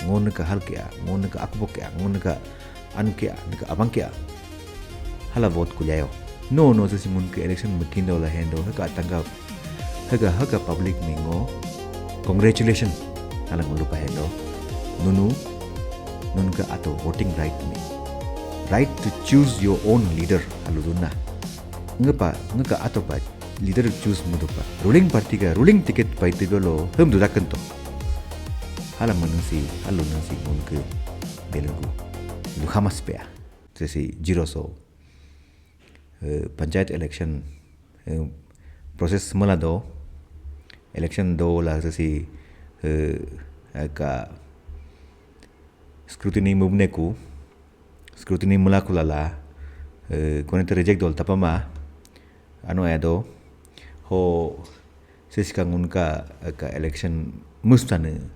ngon ka hal kya ngon ka akbo kya ngon ka anu kya ka abang kya hala vote ku jayo no se ngun ke election mungkin do la hendo ka tangga haga public mingo congratulation hala ngun lupa hendo nun ka ato voting right ni right to choose your own leader halu dunna ngapa ato pa leader choose mudu pa ruling party ka ruling ticket pa itu lo hem du rakanto hala manusi halu nasi ngun ke belengku lu hamas pe sesi jiroso panchayat election proses mula do election do la sesi ka scrutiny mubne ku scrutiny mula kulala kone te reject dol tapama anu ado ho sesi kangun ka election mustane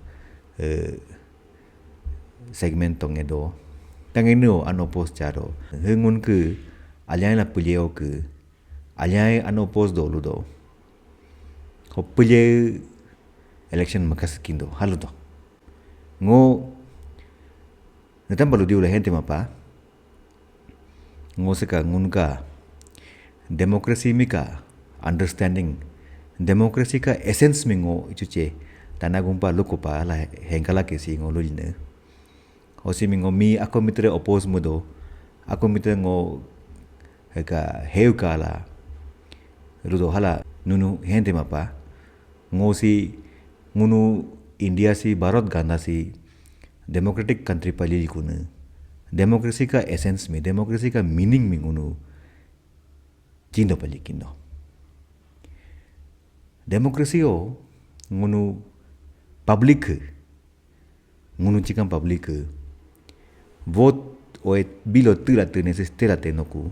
segment tong edo tangeno ano post charo hengun ke alyai la pulyeo ke alyai ano post do ludo ho pulye election makas kindo haludo ngo netam balu diu la gente mapa ngo seka ngunka demokrasi mika understanding demokrasi ka essence mingo ichuche tanagumpa lukupa la hengkala kesi ngo lulne hosi mingo mi ako mitre oppose mudo ako mitre ngo heka heukala rudo hala nunu hente mapa ngosi ngunu India si Bharat ganda si democratic country pali kuna demokrasi ka essence में demokrasi ka meaning में ngunu chindo pali kindo demokrasi o ngunu public ngunu chikam public vote oet bilo tira tene se stela tenoku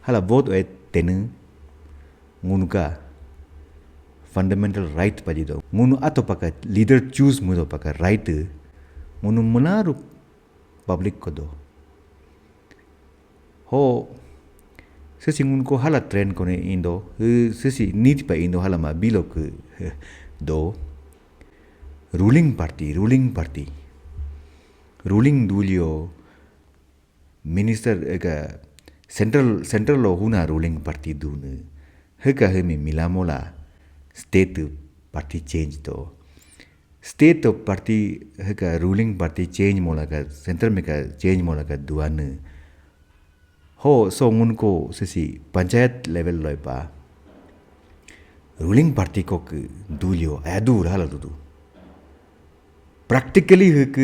hala vote oet tenu ngunu ka fundamental right pali do ngunu ato paka leader choose mudo paka right ngunu menaruh public ko do ho sesi ngun ko hala trend ko ne indo sesi need pa indo hala ma bilo ko do ruling dulio minister ka central lo huna ruling party dune heka hemi milamola state party change to state of party heka ruling party change mola ka center में का change mola ka duan हो so ngun ko sesi panchayat level loi pa ruling party ko dulio adu hala du practically hek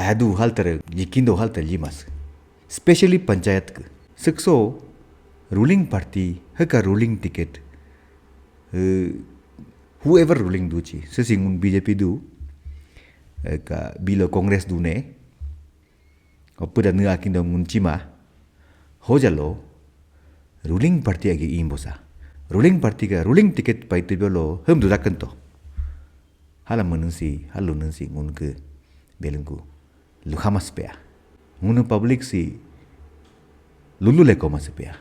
adu hal ter yikindo hal ter limas especially panchayat ke sekso ruling party heka ruling ticket whoever ruling du chi sesi ngun BJP du ka bilo congress du ne opuda nga kindo ngun chima ho jalo ruling party agi imbosa ruling party ka ruling ticket pai tibelo hem du rakanto hala manusi halu nunsi ngun ke belengku lu hamas pea ngun public si lulu le ko mas pea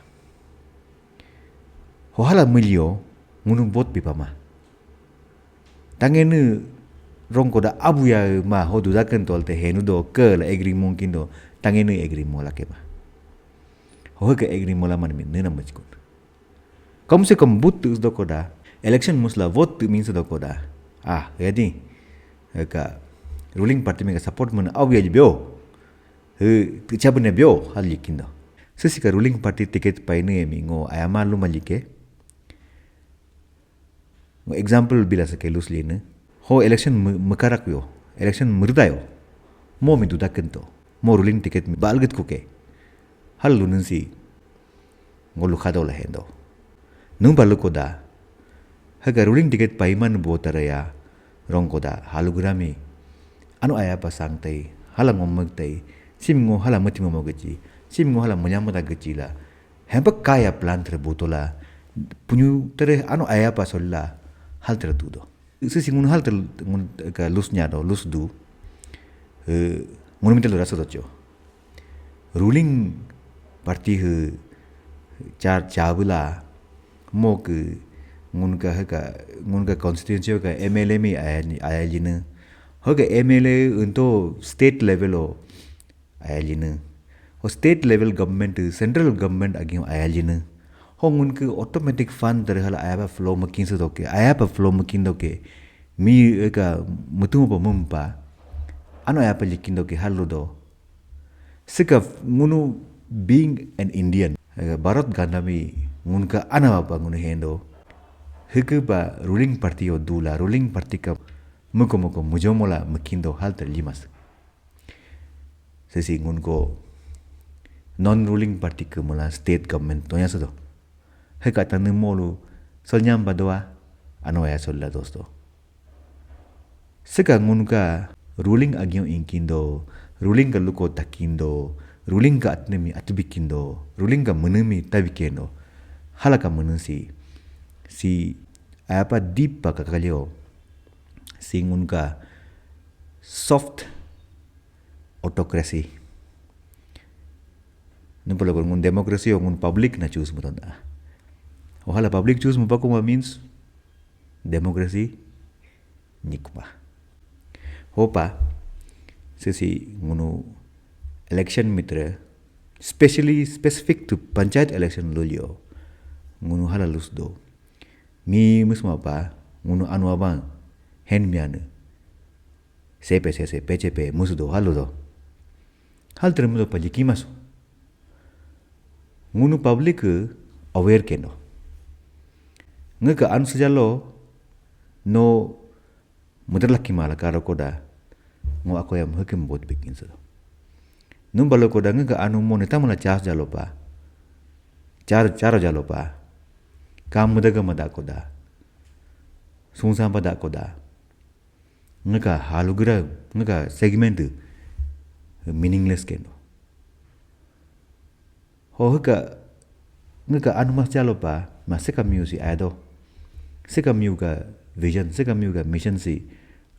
ho hala milio ngun bot pipama tangenu rong ko da abu ya ma ho du rakanto te henu do ke la agree mungkin do tangenu agree mola ke ba हो के एग्री मोला मन में नना मचकुन कम से कम बुत दो कोदा election musla vote means do koda yadi ka ruling party में का support मन अब ये बियो पीछा बने बियो हाल लिखिंदा ससी का ruling party ticket पाइने मिंगो आया मालूम मलिके example bila सके loosely ने हो election मकारक बियो election मृदायो मो में दुदा कंतो मो ruling ticket में बालगत को के hal lunin si ngolu khado la hendo nung balu koda haga ruling ticket paiman botaraya rong koda halugurami anu aya pasang tai halang ngomag tai simngo hala mati momogaji simngo hala munyamata gajila hempa kaya plan tre botola punyu tere anu aya pasolla hal tre tudo isi singun hal ter ka lusnya do lus du ngun mitel rasa docho ruling parti he char chabula mok ngun ka constituency ka MLA mi aya jine Hoga MLA untuk state level o ayalina. Ho state level government central government agim ayalina. Ho ngun ke automatic fund terhala ayaba flow makin sedoke. Ayaba flow makin doke. Mi eka mutu pa mumpa. Ano ayaba likin doke halu do. Sika ngunu being an Indian. Barat gandami ngun ka ana apa ngunu hendo. Heke ba ruling party o dula ruling party ka muko mujomola makindo hal terlimas. Sesi ngun ko non-ruling party ke mula state government to nya sedo. Heka tanu molu solnyam badoa ano ya solla dosto. Seka ngun ka ruling agyo inkindo, ruling ka luko takindo, ruling ka atnemi atubikindo, ruling ka menemi tabikendo. Halaka menensi si apa deep pa kakalyo si ngun ka soft autocracy. Numpala ko ngun democracy o ngun public na choose mo tanda. O hala public choose mo pa kung means democracy nikpa. Hopa sisi ngunu election mitra specific to panchayat election lulyo ngunu hala lusdo. Mi musma pa ngunu anu abang hen miane. CPC PCP musdo haludo. Hal termudo pa jikimasu. Ngunu public aware kendo. Ngeka anu sejalo no mudarlaki mala karo koda ngo ako yam hakim bot bikin so. Num balo koda ngeka anu mo neta mala chas jalo pa. Charo jalo pa. Kam mudaga mada koda. Sungsa pada koda. Ngeka halugra ngeka segment meaningless kendo. Ho ngeka anu mas jalo pa masika music ado. Sika miuga vision, sika miuga mission si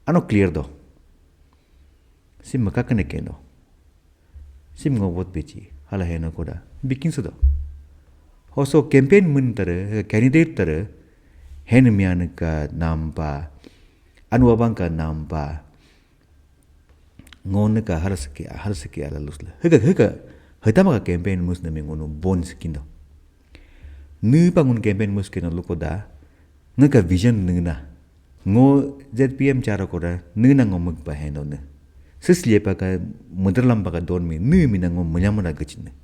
ano clear do. Sim makakane kendo. Sim ngobot pichi hala hena koda bikin sudo. Ho so campaign mun tare candidate tare hen mian ka nampa anu abang ka nampa ngon ka harske ala lusla. Hega Hatama ka campaign mus na mingono bones kindo. Ni pangun campaign mus kino lukoda ngaka vision nuna. Ngo ZPM cara koda nuna ngomog pa hendo ne. Sisliye pa ka mudralam pa ka don mi ni mina ngom menyamuna gachin.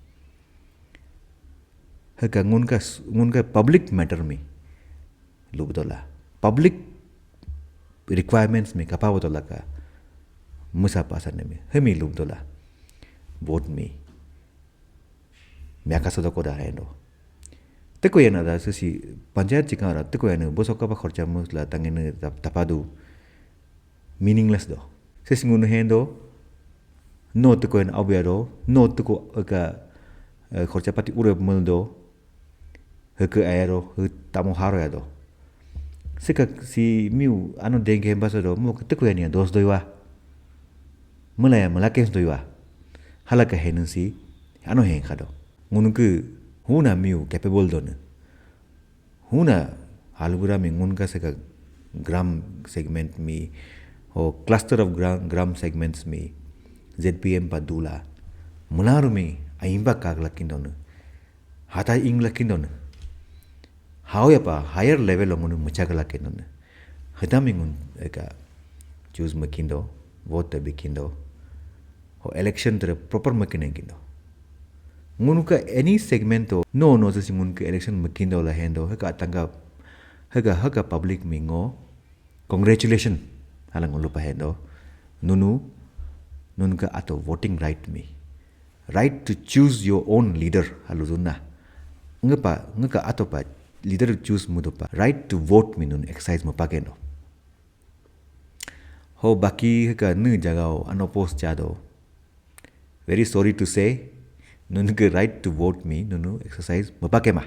Haka ngun ka public matter mi lubodola. Public requirements mi kapawodola ka musa pasan mi. Hemi lubodola. Vote mi. Miaka sodo koda hendo. Teko yana da sisi panchayat chikara teko yana bosoka pa khorcha musla tangene tapadu meaningless do. Sisi ngunu hendo no teko yana abyado no teko ka khorcha pati urep muldo heke ayaro tamo haro ya do. Sika si miu anu denge hembasa do mo teko yana dos doiwa. Mulaya mulakes doiwa. Halaka henensi anu hen khado. Ngun ke huna miu capable don. Huna halugura mi ngun ka seka gram segment mi o cluster of gram segments mi ZPM padula mularu mi aimba kag lakin don. Hata ing lakin don. How ya pa higher level ngun mucha lakin don. Hata mi ngun eka choose makindo vote bikindo o election tere proper makin kindo. Ngun ka any segmento no sesi ngun ka election makindo la hendo haka tangga haka public mingo congratulation halang lupa hendo nun ka ato voting right mi right to choose your own leader haluzuna ngka ato pa leader choose mudo pa right to vote mi nun exercise mo pakendo ho baki haka nu jagao anopos chado very sorry to say nun ke right to vote mi nunu exercise mapake ma.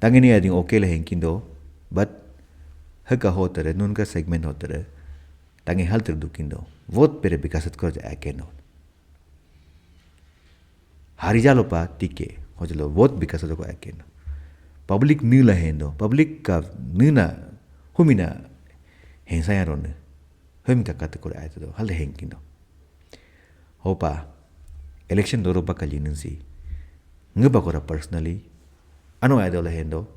Tangini ading okay lah hengkindo but haka hotere nun ka segment hotere tangi hal terdukindo vote pere bikasat kor ja akeno. Hari jalo pa tike hojalo vote bikasat ko akeno. Public nila hendo public ka nina humina hensaya ronne Hemi kakata kore ay to hal henkindo. Hopa election doro pa kalinensi. Ngeba kora personally ano ay dola hendo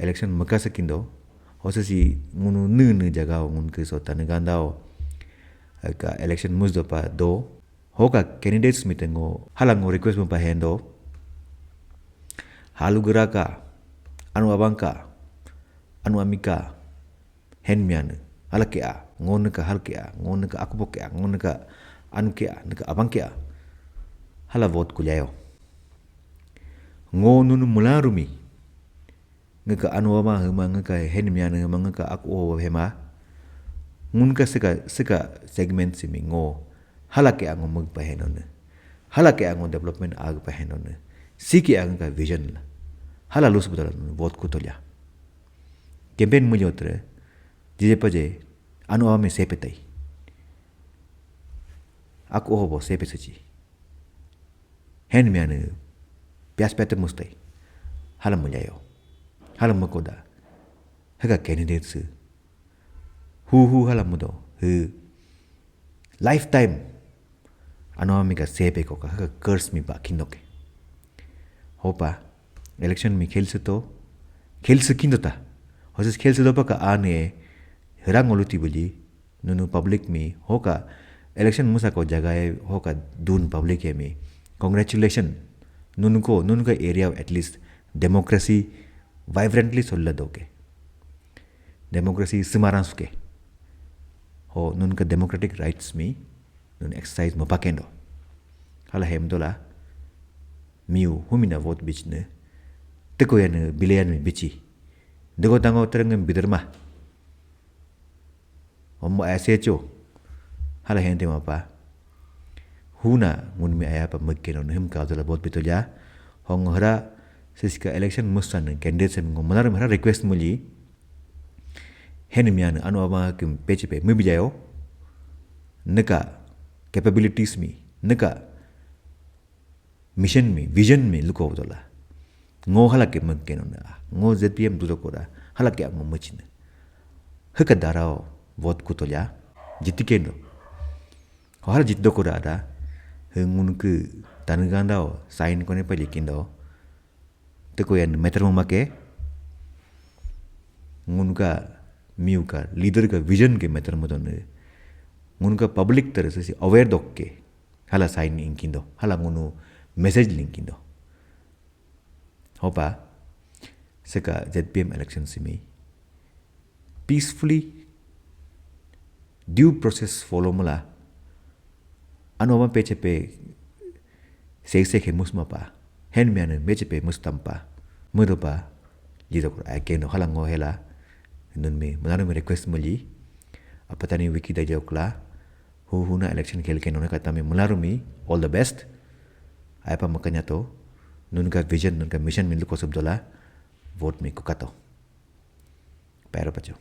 election makasa kindo hosa si ngunu nu jaga ngun ke so tanagandao ka election musdo pa do hoka candidates mitengo halango request mo pa hendo halu geraka anu abangka anu amika henmian halake a ngon ka halke a ngon ka akupoke a ngon ka anu ke a ka abangke a hala vote kulyayo ngonun mularumi ngaka anu ama hema ngaka henmian hema ngaka aku o hema ngun ka seka segment simi ngo halake ang mag pahenon halake ang development ag pahenon siki ang ka vision la hala lus budal vote ko tolya campaign mo jotre jije paje anu ame sepetai aku hobo sepesaji hen miane pias pete mustai hala mo yayo hala mo koda haga candidates hu hala mo do lifetime anu ame ka sepe ko ka haga curse mi ba kindoke hopa election mi खेल सकिndo ta होसस खेल से तो पका आने रंग ओलुती बोली नुनु पब्लिक में होका इलेक्शन मुसा को जगह होका दून पब्लिक है में कांग्रेचुलेशन नुनु का एरिया एटलीस्ट डेमोक्रेसी वाइब्रेंटली सोल्ला दोगे डेमोक्रेसी सिमारांस के हो नुनु का डेमोक्रेटिक राइट्स में नुनु एक्सरसाइज मपाकेंडो हाला हेम दोला मिउ हुमिना वोट बिचने teko yan bilian mi bici dego tango terengem biderma ommo asecho hala hente mapa huna mun mi aya pa makkeno hem ka dala bot bitolya hong hara siska election mustan candidate sem ngomanar mara request muli hen mian anu ama kim pechepe mi bijayo neka capabilities mi neka mission mi vision mi luko dola ngo halake magkeno na ngo ZPM dudo kora halake ang machine haka darao vote kutolya jitikendo hal jitdo kora ada hengun ke tanagandao sign kone palikindo teko yan meter make ngun ka miu ka leader ka vision ke meter modon ngun ka public तरह से aware dokke hala sign inkindo hala ngunu message linkindo hopa seka ZPM election simi peacefully due process follow mula anu ama pechepe se musma pa hen mian mechepe mustampa mudopa lidok akeno halango hela nun me manano me request muli apatani wiki da jokla huna election khel keno kata me mularumi all the best apa makanya to nun ka vision nun ka mission min ko sabdola vote me ko kato pero pacho